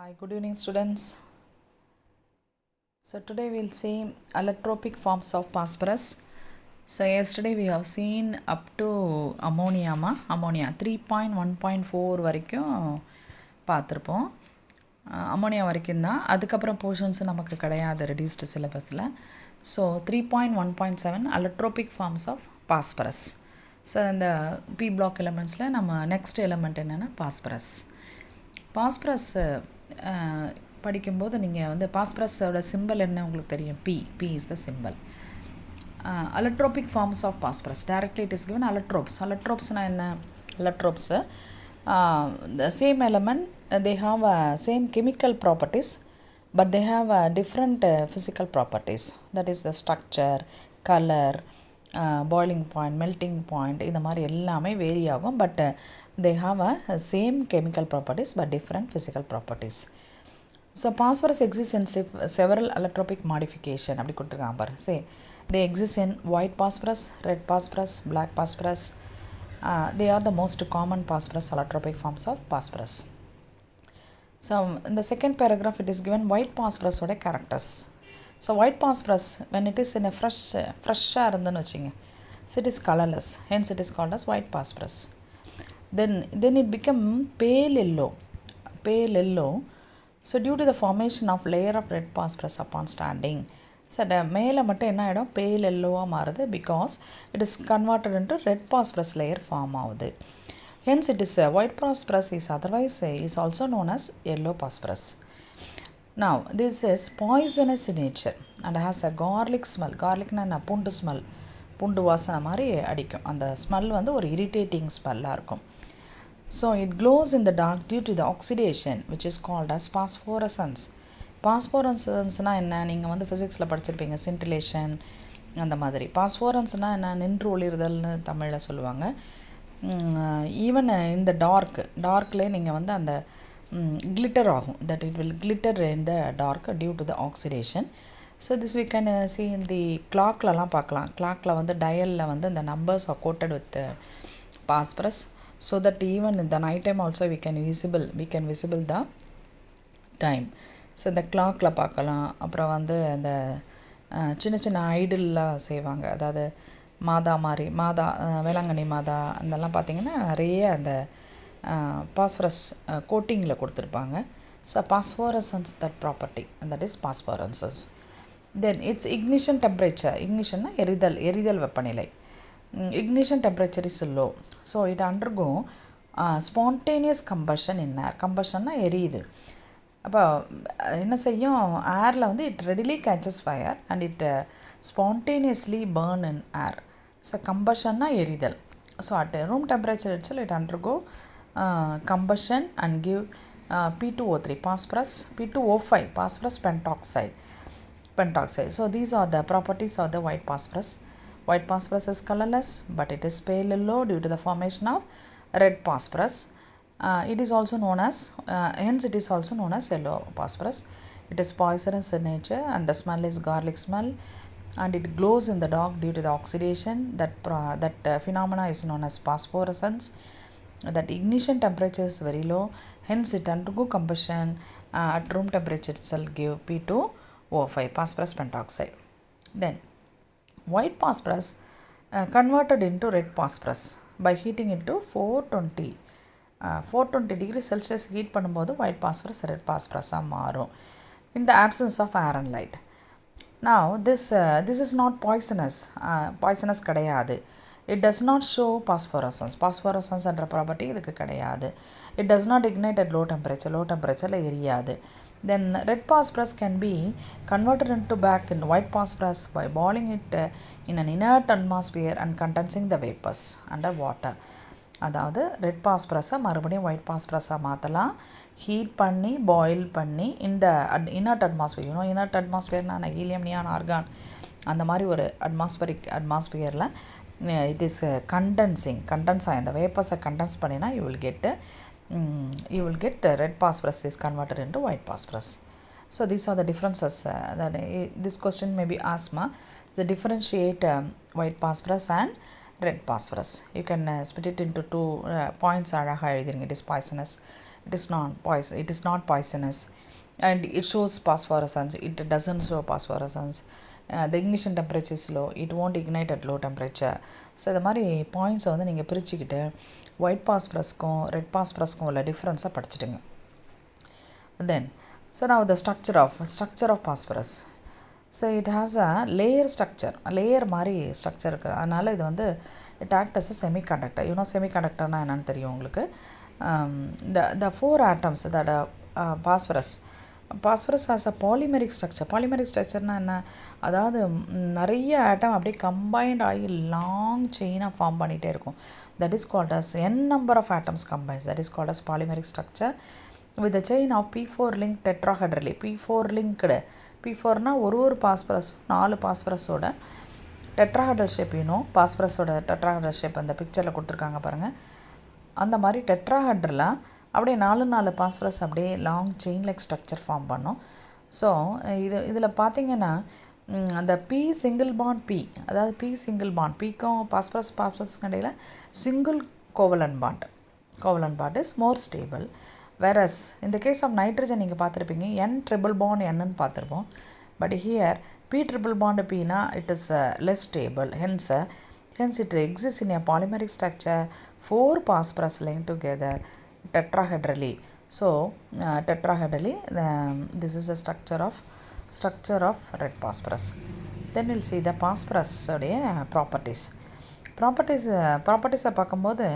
Hi, good evening, students. So today we'll see allotropic forms of phosphorus. So yesterday we have seen up to ammonia 3.1.4 வரைக்கும் பார்த்துருப்போம். Ammonia வரைக்கும் தான். அதுக்கப்புறம் portions நமக்கு கிடையாது reduced சிலபஸில். So 3.1.7 allotropic forms of phosphorus. So இந்த P block எலமெண்ட்ஸில் நம்ம நெக்ஸ்ட் எலமெண்ட் என்னென்னா பாஸ்பரஸ். பாஸ்பரஸ் படிக்கும்போது நீங்கள் வந்து பாஸ்பரஸோட சிம்பிள் என்ன உங்களுக்கு தெரியும்? P is the symbol. allotropic forms of phosphorus, directly it is given allotropes. Allotropesனா என்ன? Allotropes the same element, they have same chemical properties but they have different physical properties, that is the structure, color, boiling point, melting point, இந்த மாதிரி எல்லாமே vary ஆகும். But they have same chemical properties but different physical properties. So phosphorus exists in several allotropic modification. அப்படி கொடுத்துருக்காங்க பாரு. Say they exist in white phosphorus, red phosphorus, black phosphorus. They are the most common phosphorus allotropic forms of phosphorus. So in the second paragraph it is given white phosphorus ஓட characters. So white phosphorus when it is in a fresh இருந்துன்னு வச்சுங்க, so it is colorless, hence it is called as white phosphorus. Then it become pale yellow. So due to the formation of layer of red phosphorus upon standing, so மேலே மட்டும் என்ன ஆகிடும்? பேல் எல்லோவாக மாறுது because it is converted into red phosphorus layer form ஆகுது. Hence it is white phosphorus is otherwise is also known as yellow phosphorus. Now this is poisonous in nature and has a garlic smell. Garlicனா என்ன? பூண்டு smell, பூண்டு வாசனை மாதிரி அடிக்கும். அந்த smell வந்து ஒரு இரிட்டேட்டிங் ஸ்மெல்லாக இருக்கும். So it glows in the dark due to the oxidation which is called as phosphorescence. Phosphorescenceனா என்ன? நீங்கள் வந்து ஃபிசிக்ஸில் படிச்சிருப்பீங்க, சின்டிலேஷன் அந்த மாதிரி. பாஸ்போரன்ஸ்னால் என்ன? நின்று ஒளிர்தல்னு தமிழில் சொல்லுவாங்க. ஈவன் இந்த டார்க்லேயே நீங்கள் வந்து அந்த கிளிட்டர் ஆகும், that it will glitter in the dark due to the oxidation. So this we can see in the கிளாக்லலாம் பார்க்கலாம். கிளாக்கில் வந்து டயலில் வந்து இந்த numbers are coated with phosphorus, so that even in the night time also we can visible the time. So இந்த கிளாக்கில் பார்க்கலாம். அப்புறம் வந்து அந்த சின்ன சின்ன ஐடில்லாம் செய்வாங்க, அதாவது மாதா மாதிரி, மாதா வேளாங்கண்ணி மாதா அதெல்லாம் பார்த்திங்கன்னா நிறைய அந்த பாஸ்பரஸ் கோட்டிங்கில் கொடுத்துருப்பாங்க. So phosphorescence that property, that is phosphorescence. Then it's ignition temperature. இக்னிஷன்னா எரிதல் வெப்பநிலை. Ignition temperature is low, so it undergo spontaneous combustion in air. Combustionனா எரியுது. அப்போ என்ன செய்யும்? ஏரில் வந்து it readily catches fire and it spontaneously burn in air. So கம்பஷன்னா எரிதல். So at room temperature itself it undergo combustion and give P2O3 phosphorus, P2O5 phosphorus pentoxide. So these are the properties of the white phosphorus. White phosphorus is colorless but it is pale yellow due to the formation of red phosphorus. It is also known as hence it is also known as yellow phosphorus. It is poisonous in nature and the smell is garlic smell and it glows in the dark due to the oxidation. That phenomena is known as phosphorescence. That ignition temperature is very low, hence it undergo combustion at room temperature itself give P2O5 phosphorus pentoxide. Then white phosphorus converted into red phosphorus by heating it to 420 degrees Celsius heat பண்ணும்போது white phosphorus red phosphorus மாறும் in the absence of air and light. Now this is not poisonous கிடையாது. It does not show phosphorescence என்ற property இதுக்கு கிடையாது. It does not ignite at low temperature எரியாது. Then red phosphorus can be converted into back in white phosphorus by boiling it in an inert atmosphere and condensing the vapors under water. அதாவது red பாஸ்பரஸை மறுபடியும் white பாஸ்பரஸாக மாற்றலாம், heat பண்ணி boil பண்ணி இந்த inert atmosphere. Inert அட்மாஸ்பியர்னா helium, neon, argon அந்த மாதிரி ஒரு அட்மாஸ்பியரில் இட் இஸ் கண்டென்ஸ் ஆகி அந்த வேப்பர்ஸை கண்டென்ஸ் பண்ணினா you will get red phosphorus is converted into white phosphorus. So these are the differences that this question may be asked. The differentiate white phosphorus and red phosphorus. You can split it into two points. It is poisonous It is not poisonous, and it shows phosphorescence. It doesn't show phosphorescence. The ignition temperature is low. It won't ignite at low temperature. So இது மாதிரி பாயிண்ட்ஸை வந்து நீங்கள் பிரிச்சுக்கிட்டு white பாஸ்பரஸ்க்கும் red பாஸ்பரஸ்க்கும் உள்ள டிஃப்ரென்ஸை படிச்சுட்டுங்க. Then, so now the structure of phosphorus. So it has a layer structure. Layer மாதிரி structure இருக்குது. அதனால் இது வந்து it acts as a semiconductor. செமிகண்டக்டர்னால் என்னென்னு தெரியும் உங்களுக்கு. The 4 atoms that phosphorus has a polymeric structure. Polymeric structureனா என்ன? அதாவது நிறைய ஆட்டம் அப்படியே கம்பைன்ட் ஆகி லாங் செயினாக ஃபார்ம் பண்ணிகிட்டே இருக்கும். That is called as n number of atoms combines. That is called as polymeric structure with the chain of P4 linked tetrahedrally. P4 linked. P4னா ஒரு phosphorus 4 பாஸ்பரஸோட டெட்ராஹெட்ரல் ஷேப் பாஸ்பரஸோட டெட்ராஹெட்ரல் ஷேப் அந்த பிக்சரில் கொடுத்துருக்காங்க பாருங்கள். அந்த மாதிரி டெட்ராஹெட்ரலாக அப்படியே 4 பாஸ்பரஸ் அப்படியே long chain like structure form பண்ணோம். ஸோ இதில் பார்த்தீங்கன்னா அந்த பி சிங்கிள் பாண்ட் பி, அதாவது பி சிங்கிள் பாண்ட் பிக்கும் பாஸ்பரஸ்க்கு இடையில் single covalent bond is more stable. whereas in the case of nitrogen நீங்கள் பார்த்துருப்பீங்க n triple bond n ன்னு பார்த்துருப்போம். But here p triple bond p na it is less stable. Hence it exists in a polymeric structure, 4 phosphorus linked together tetrahedrally. So tetrahedrally this is the structure of red phosphorus. Then we'll see the phosphorus properties. Properties பார்க்கும்போது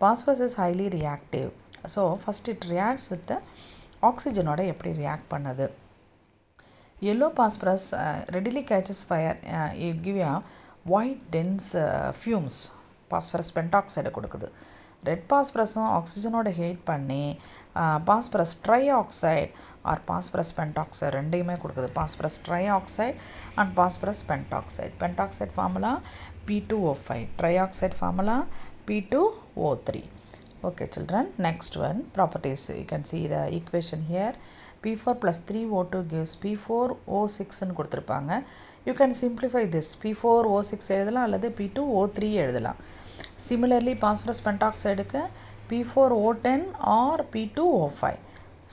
phosphorus is highly reactive. So first it reacts with the oxygen ஓட எப்படி react பண்ணுது. Yellow phosphorus readily catches fire. It give a white dense fumes. Phosphorus pentoxide கொடுக்குது. Red பாஸ்பரஸும் ஆக்சிஜனோட heat பண்ணி phosphorus trioxide or phosphorus pentoxide ரெண்டையுமே கொடுக்குது. Phosphorus trioxide and phosphorus pentoxide formula P2O5, trioxide formula P2O3. Okay children, next one, properties. You can see the equation here. P4 plus 3O2 gives P4O6 ன்னு கொடுத்துருப்பாங்க. You can simplify this. P4O6 எழுதலாம் அல்லது P2O3 எழுதலாம். Similarly, phosphorus pentoxideக்கு P4O10 or P2O5.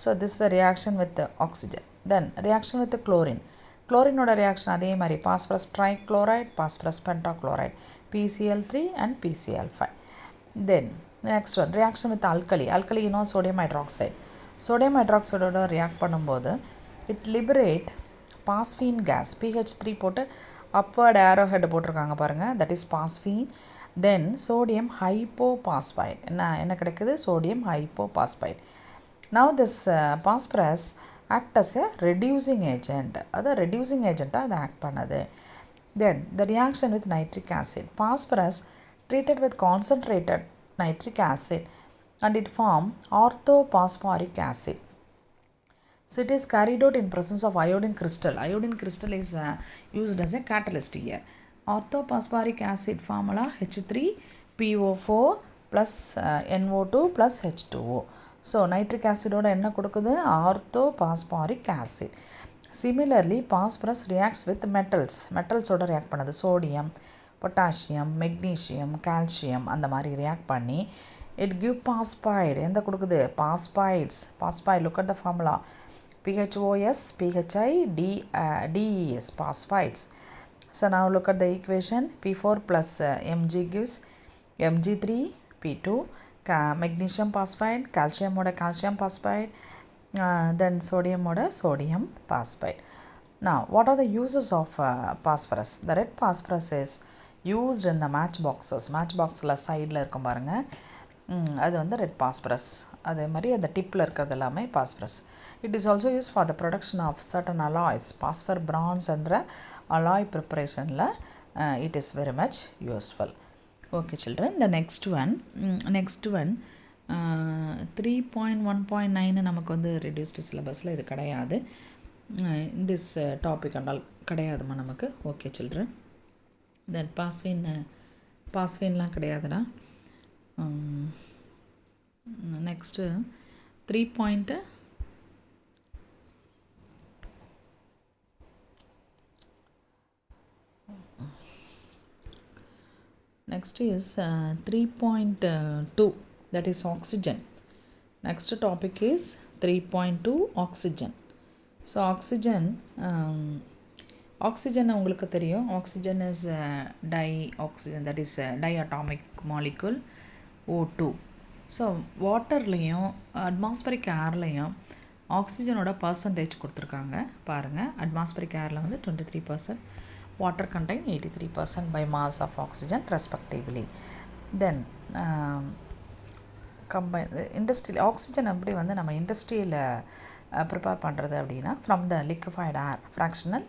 So this is the reaction with the oxygen. Then reaction with the chlorine. Chlorine reaction அதே மாதிரி phosphorus trichloride, phosphorus pentachloride, PCl3 and PCl5. Then next one, reaction with alkali. Alkali sodium hydroxide. Sodium hydroxide ஓட react பண்ணும்போது it liberate phosphine gas. pH3 போட்டு upward arrowhead போட்டிருக்காங்க பாருங்க, that is phosphine. Then sodium hypophosphite. என்ன கிடைக்குது? sodium hypophosphite. Now this phosphorus act as a reducing agent. அது reducing agent அது act பண்ணுது. Then the reaction with nitric acid. Phosphorus treated with concentrated nitric acid and it form orthophosphoric acid. So it is carried out in presence of iodine crystal. Iodine crystal is used as a catalyst here. Orthophosphoric acid formula H3PO4 plus NO2 plus H2O. So nitric acid ஓட என்ன கொடுக்குது? orthophosphoric acid. Similarly, phosphorus reacts with metals ஓட react பண்ணுது. sodium, potassium, magnesium, calcium அந்த மாதிரி react பண்ணி it give phosphide. எந்த கொடுக்குது? phosphide. Look at the formula. PHOS, PHI, DES, phosphides. So now look at the equation. P4 plus Mg gives Mg3P2, magnesium phosphide, calcium ஓட calcium phosphide, then sodium ஓட sodium phosphide. Now what are the uses of phosphorus? The red phosphorus is used in the matchboxes. matchboxல சைடில் இருக்கும் பாருங்க, அது வந்து red phosphorus. அதே மாதிரி அந்த டிப்பில் இருக்கிறது எல்லாமே phosphorus. It is also use for the production of certain alloys. Phosphor bronze என்ற அலாய் ப்ரிப்பரேஷனில் it is very much useful. Okay children, the next one 3.1.9 நமக்கு வந்து ரெடியூஸ்டு சிலபஸில் இது கிடையாது. திஸ் டாபிக் அண்டால் கிடையாதுமா நமக்கு. ஓகே சில்ட்ரன், தென் பாஸ்வீன்லாம் கிடையாதுடா. Next 3. Next is 3.2, that is oxygen. Next topic is 3.2 oxygen. So oxygen உங்களுக்கு தெரியும். Oxygen is dioxygen, that is diatomic molecule O2. So வாட்டர்லேயும் அட்மாஸ்பரிக் ஏர்லேயும் ஆக்சிஜனோட பர்சன்டேஜ் கொடுத்துருக்காங்க பாருங்கள். அட்மாஸ்பரிக் ஏரில் வந்து 23%, water contain 83% by mass of oxygen respectively. Then இண்டஸ்ட்ரியில் ஆக்சிஜன் எப்படி வந்து நம்ம இண்டஸ்ட்ரியில் ப்ரிப்பேர் பண்ணுறது அப்படின்னா from the liquefied air fractional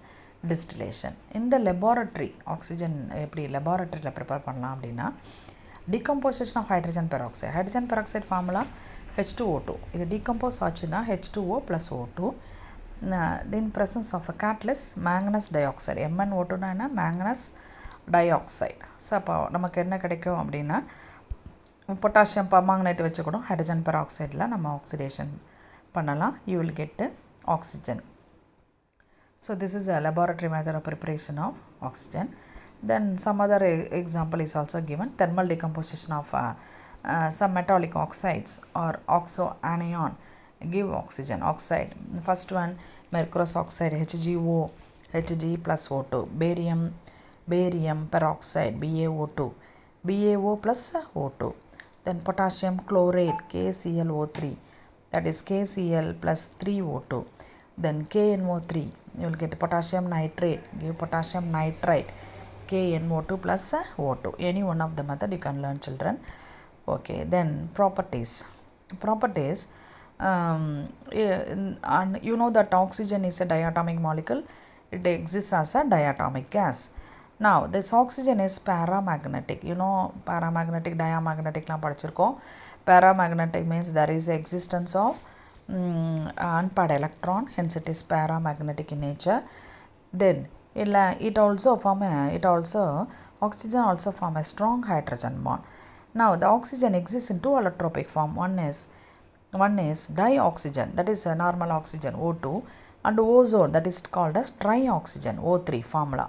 distillation. இந்த லெபார்ட்ரி ஆக்சிஜன் எப்படி லெபார்ட்ரியில் ப்ரிப்பேர் பண்ணலாம் அப்படின்னா decomposition of hydrogen peroxide. Hydrogen peroxide formula H2O2. இது decompose ஆச்சுன்னா H2O plus O2 in presence of a catalyst manganese dioxide. MnO2 என்ன manganese dioxide. ஸோ அப்போ நமக்கு என்ன கிடைக்கும் அப்படின்னா பொட்டாசியம் பர்மாங்கனேட் வச்சு கூட ஹைட்ரஜன் பெராக்சைடில் நம்ம ஆக்சிடேஷன் பண்ணலாம். you will get oxygen. So this is a laboratory method of preparation of oxygen. Then some other example is also given. Thermal decomposition of some metallic oxides or oxoanion give oxygen oxide. The first one mercurous oxide HgO, Hg plus O2. Barium peroxide BaO2, BaO plus O2. Then potassium chlorate KClO3, that is KCl plus 3O2. Then KNO3, you will get potassium nitrate, give potassium nitrite, KNO2 plus O2. Any one of the method you can learn, children. Okay, then properties. And you know that oxygen is a diatomic molecule. It exists as a diatomic gas. Now this oxygen is paramagnetic. You know paramagnetic, diamagnetic லாம் படிச்சிருக்கோம். Paramagnetic means there is existence of unpaired electron, hence it is paramagnetic in nature. Then oxygen also form a strong hydrogen bond. Now the oxygen exists in two allotropic form. One is dioxygen, that is a normal oxygen O2, and ozone, that is called as trioxygen O3 formula.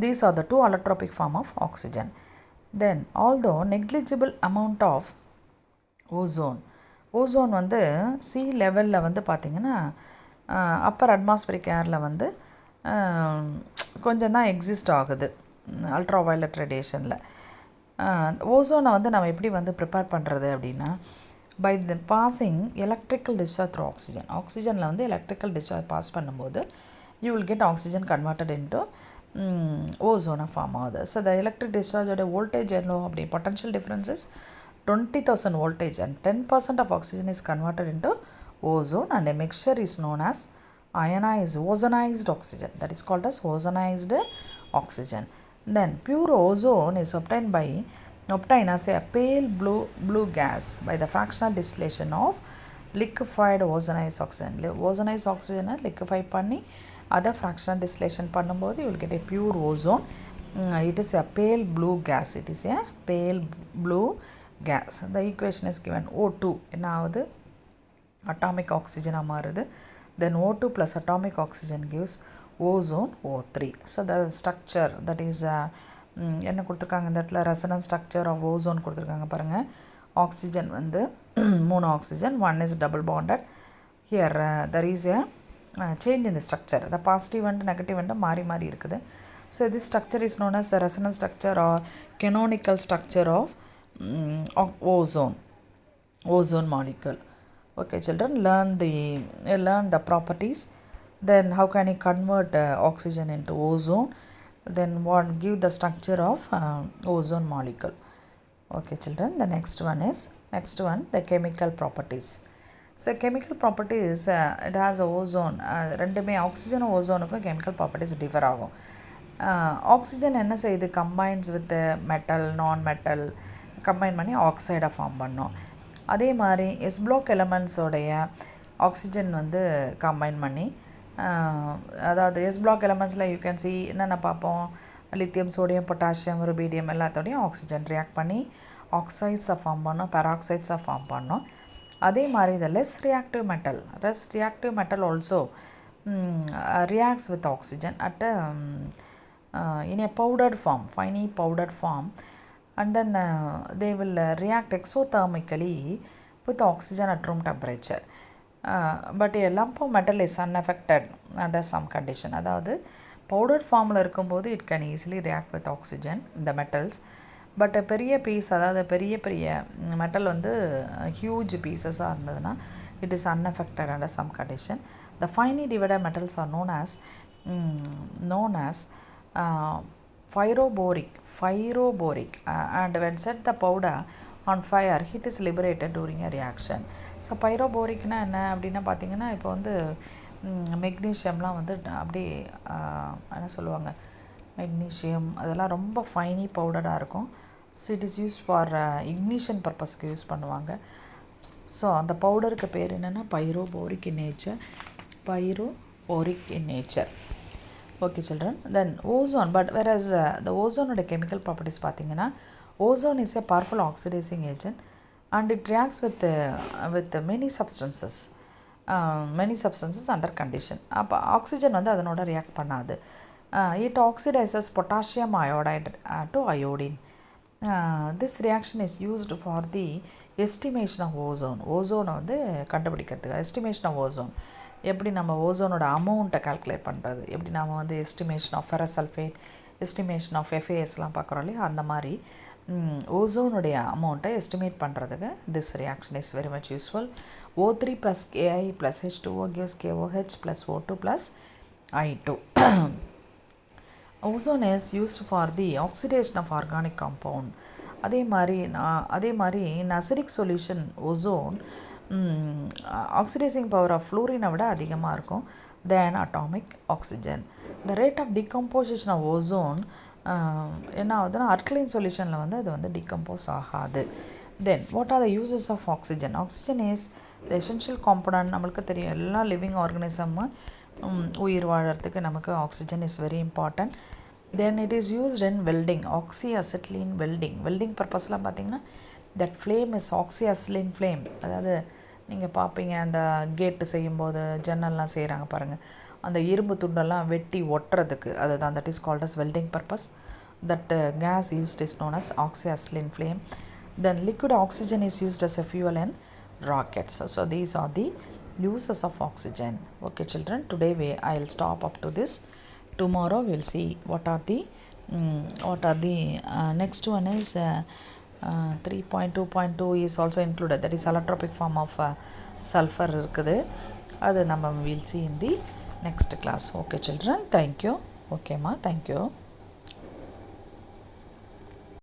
These are the two allotropic form of oxygen. Then although negligible amount of ozone வந்து sea லெவலில் வந்து பார்த்திங்கன்னா Appar atmospheric ஏரில் வந்து கொஞ்சம் தான் exist ஆகுது ultra violet ரேடியேஷனில். ஓசோனை வந்து நம்ம எப்படி வந்து ப்ரிப்பேர் பண்ணுறது அப்படின்னா by the passing electrical discharge through oxygen. ஆக்சிஜனில் வந்து எலக்ட்ரிக்கல் டிஸ்சார்ஜ் பாஸ் பண்ணும்போது you will get oxygen converted into ஓசோனை ஃபார்ம் ஆகுது. ஸோ த எலக்ட்ரிக் டிஸ்சார்ஜோட வோல்டேஜ் என்ன அப்படி potential differences 20,000 voltage and 10% of oxygen is converted into ozone, and a mixture is known as ozonized oxygen, that is called as ozonized oxygen. Then pure ozone is obtained as a pale blue gas by the fractional distillation of liquefied ozonized oxygen. Ozonized oxygen liquefy பண்ணி அதை fractional distillation பண்ணும்போது you will get a pure ozone. It is a pale blue gas. It is a pale blue gas. The equation is given. O2 என்ன ஆகுது atomic oxygen மாறுது. Then O2 plus atomic oxygen gives ozone O3. So the structure, that is என்ன கொடுத்துருக்காங்க இந்த இடத்துல resonance structure of ozone கொடுத்துருக்காங்க பாருங்கள். Oxygen வந்து 3 oxygen, one is double bonded. Here there is a change in the structure. The positive and negative and மாறி இருக்குது. So this structure is known as the resonance structure or canonical structure of ozone molecule. Okay children, learn the properties. Then how can you convert oxygen into ozone, then what give the structure of ozone molecule. Okay children, the next one the chemical properties. So chemical properties, it has ozone, ரெண்டுமே oxygen ஓசோனுக்கும் chemical properties differ ஆகும். Oxygen என்ன செய்யுது, combines with metal non-metal combine பண்ணி ஆக்சைடை form பண்ணோம். அதே மாதிரி S block எலமெண்ட்ஸோடைய ஆக்சிஜன் வந்து கம்பைன் பண்ணி, அதாவது எஸ் பிளாக் எலமெண்ட்ஸில் யூ கேன் சி என்னென்ன பார்ப்போம், லித்தியம் சோடியம் பொட்டாசியம் ருபீடியம் எல்லாத்தோடையும் ஆக்சிஜன் ரியாக்ட் பண்ணி ஆக்சைட்ஸை ஃபார்ம் பண்ணோம், பெராக்சைட்ஸை ஃபார்ம் பண்ணோம். அதே மாதிரி இந்த less reactive metal also reacts with oxygen at in a powdered form, finely powdered form, and then they will react exothermically with oxygen at room temperature. But a lump of metal is unaffected under some condition. அதாவது powder ஃபார்மில் இருக்கும்போது it can easily react with oxygen, the metals. But பெரிய piece, அதாவது பெரிய பெரிய metal வந்து huge பீசஸாக இருந்ததுன்னா it is unaffected under some condition. The finely divided metals are known as pyroboric, and when set the powder on fire, heat is liberated during a reaction. So பைரோபோரிக்னா என்ன அப்படின்னா பார்த்திங்கன்னா, இப்போ வந்து மெக்னீஷியம்லாம் வந்து அப்படியே என்ன சொல்லுவாங்க, மெக்னீஷியம் அதெல்லாம் ரொம்ப ஃபைனி பவுடராக இருக்கும். So it is use for ignition பர்பஸ்க்கு யூஸ் பண்ணுவாங்க. ஸோ அந்த பவுடருக்கு பேர் என்னென்னா pyrophoric in nature. Okay children. Then ozone. But whereas the ozone chemical properties பார்த்திங்கன்னா, ozone is a powerful oxidizing agent and it reacts with many substances under condition. அப்போ oxygen வந்து அதனோட ரியாக்ட் பண்ணாது. It oxidizes potassium iodide to iodine. This reaction is used for the estimation of ozone. ஓசோனை வந்து கண்டுபிடிக்கிறதுக்கு estimation of ozone. எப்படி நம்ம ஓசோனோட அமௌண்ட்டை calculate பண்ணுறது, எப்படி நம்ம வந்து estimation of ferrous sulphate, estimation of FASலாம் பார்க்குறோம் இல்லையா, அந்த மாதிரி ஓசோனுடைய அமௌண்ட்டை எஸ்டிமேட் பண்ணுறதுக்கு this reaction is very much useful. O3 + Ki + H2O gives KOH + O2 + I2. Ozone is used for the oxidation of organic compound. அதே மாதிரி in acidic solution ozone oxidizing power of ஃப்ளூரினை விட அதிகமாக இருக்கும் then atomic oxygen. The rate of decomposition of ozone என்ன ஆகுதுன்னா, alkaline சொல்யூஷனில் வந்து அது வந்து டிகம்போஸ் ஆகாது. Then what are the uses of oxygen? Oxygen is the essential component. நம்மளுக்கு தெரியும், எல்லா லிவிங் ஆர்கனிசமும் உயிர் வாழறதுக்கு நமக்கு oxygen is very important. Then it is used in welding, oxyacetylene welding பர்பஸ்லாம் பார்த்திங்கன்னா that flame is oxyacetylene flame. அதாவது நீங்கள் பார்ப்பீங்க, அந்த கேட்டு செய்யும்போது ஜன்னல்லாம் செய்கிறாங்க பாருங்கள், அந்த இரும்பு துண்டெல்லாம் வெட்டி ஒட்டுறதுக்கு, அதுதான் that is called as welding purpose. That gas used is known as oxyacetylene flame. Then liquid oxygen is used as a fuel in rockets. So these are the uses of oxygen. Okay children, today I will stop up to this. Tomorrow we will see what are the next one is 3.2.2 is also included, that is allotropic form of sulfur இருக்குது. அது நம்ம will see in the next class. Okay children, thank you. Okay ma, thank you.